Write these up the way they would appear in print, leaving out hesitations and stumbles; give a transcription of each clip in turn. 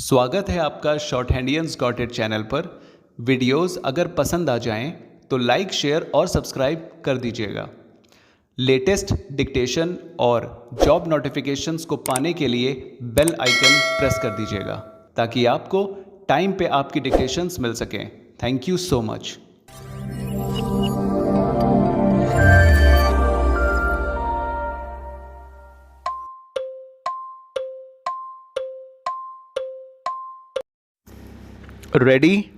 स्वागत है आपका शॉर्ट हैंडियंस गॉट इट चैनल पर। वीडियोस अगर पसंद आ जाएं तो लाइक, शेयर और सब्सक्राइब कर दीजिएगा। लेटेस्ट डिक्टेशन और जॉब नोटिफिकेशंस को पाने के लिए बेल आइकन प्रेस कर दीजिएगा ताकि आपको टाइम पे आपकी डिक्टेशंस मिल सकें। Thank you so much. Ready?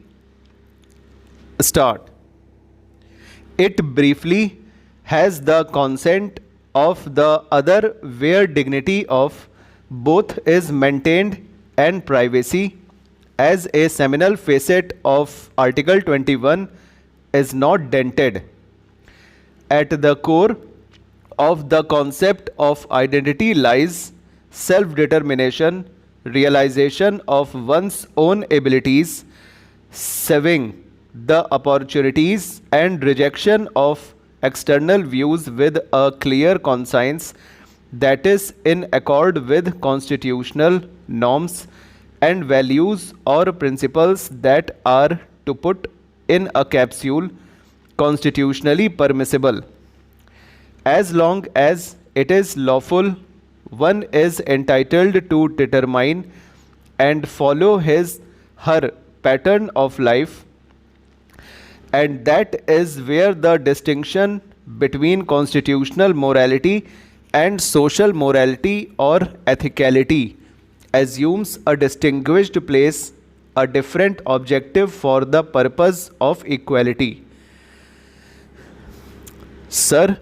Start. It briefly has the consent of the other where dignity of both is maintained and privacy as a seminal facet of Article 21 is not dented. At the core of the concept of identity lies self-determination, realization of one's own abilities, saving the opportunities and rejection of external views with a clear conscience that is in accord with constitutional norms and values or principles that are, to put in a capsule, constitutionally permissible. As long as it is lawful, one is entitled to determine and follow her pattern of life, and that is where the distinction between constitutional morality and social morality or ethicality assumes a distinguished place, a different objective for the purpose of equality. Sir,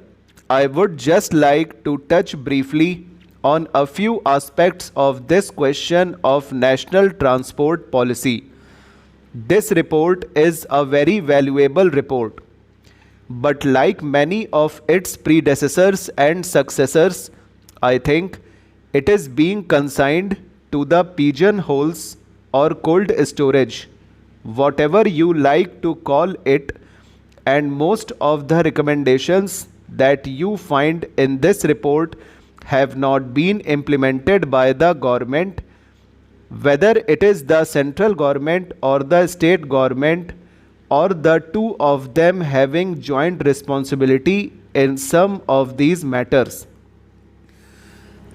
I would just like to touch briefly on a few aspects of this question of national transport policy. This report is a very valuable report, but like many of its predecessors and successors, I think it is being consigned to the pigeonholes or cold storage, whatever you like to call it, and most of the recommendations that you find in this report have not been implemented by the government, whether it is the central government or the state government, or the two of them having joint responsibility in some of these matters.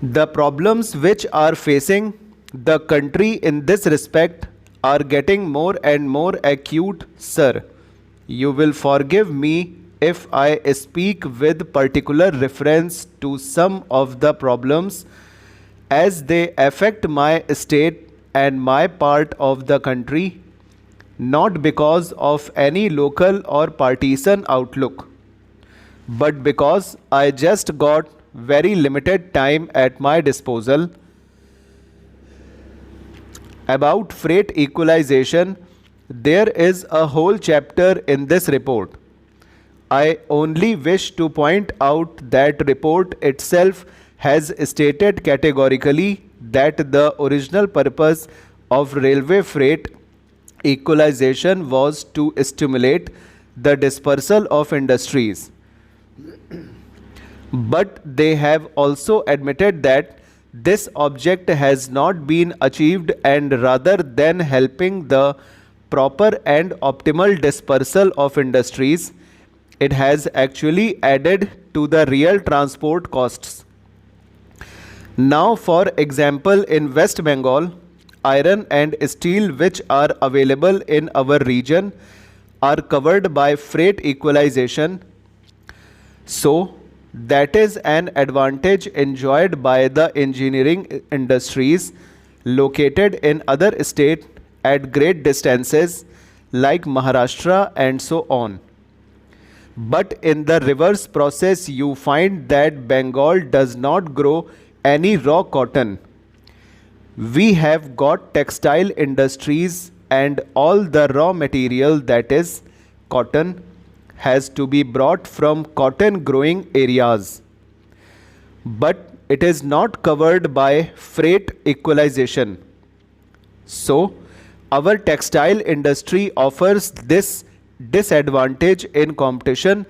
The problems which are facing the country in this respect are getting more and more acute, sir. You will forgive me if I speak with particular reference to some of the problems as they affect my state and my part of the country, not because of any local or partisan outlook, but because I just got very limited time at my disposal. About freight equalization, there is a whole chapter in this report. I only wish to point out that report itself has stated categorically that the original purpose of railway freight equalization was to stimulate the dispersal of industries. But they have also admitted that this object has not been achieved, and rather than helping the proper and optimal dispersal of industries, it has actually added to the real transport costs. Now, for example, in West Bengal, iron and steel which are available in our region are covered by freight equalization. So, that is an advantage enjoyed by the engineering industries located in other states at great distances like Maharashtra and so on. But in the reverse process, you find that Bengal does not grow any raw cotton. We have got textile industries, and all the raw material, that is cotton, has to be brought from cotton growing areas. But it is not covered by freight equalization. So, our textile industry offers this disadvantage in competition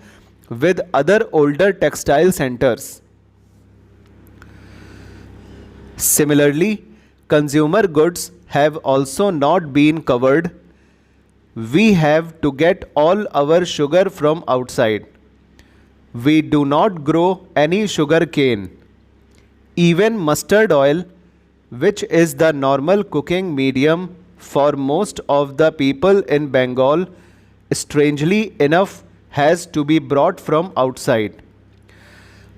with other older textile centers. Similarly, consumer goods have also not been covered. We have to get all our sugar from outside. We do not grow any sugar cane. Even mustard oil, which is the normal cooking medium for most of the people in Bengal, strangely enough, has to be brought from outside.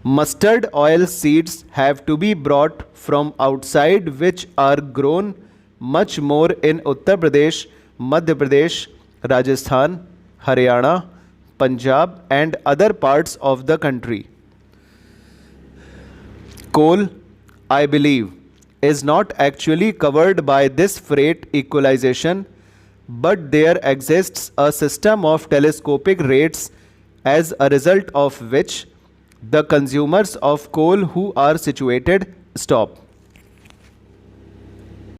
Mustard oil seeds have to be brought from outside, which are grown much more in Uttar Pradesh, Madhya Pradesh, Rajasthan, Haryana, Punjab, and other parts of the country. Coal, I believe, is not actually covered by this freight equalization, but there exists a system of telescopic rates as a result of which the consumers of coal who are situated stop.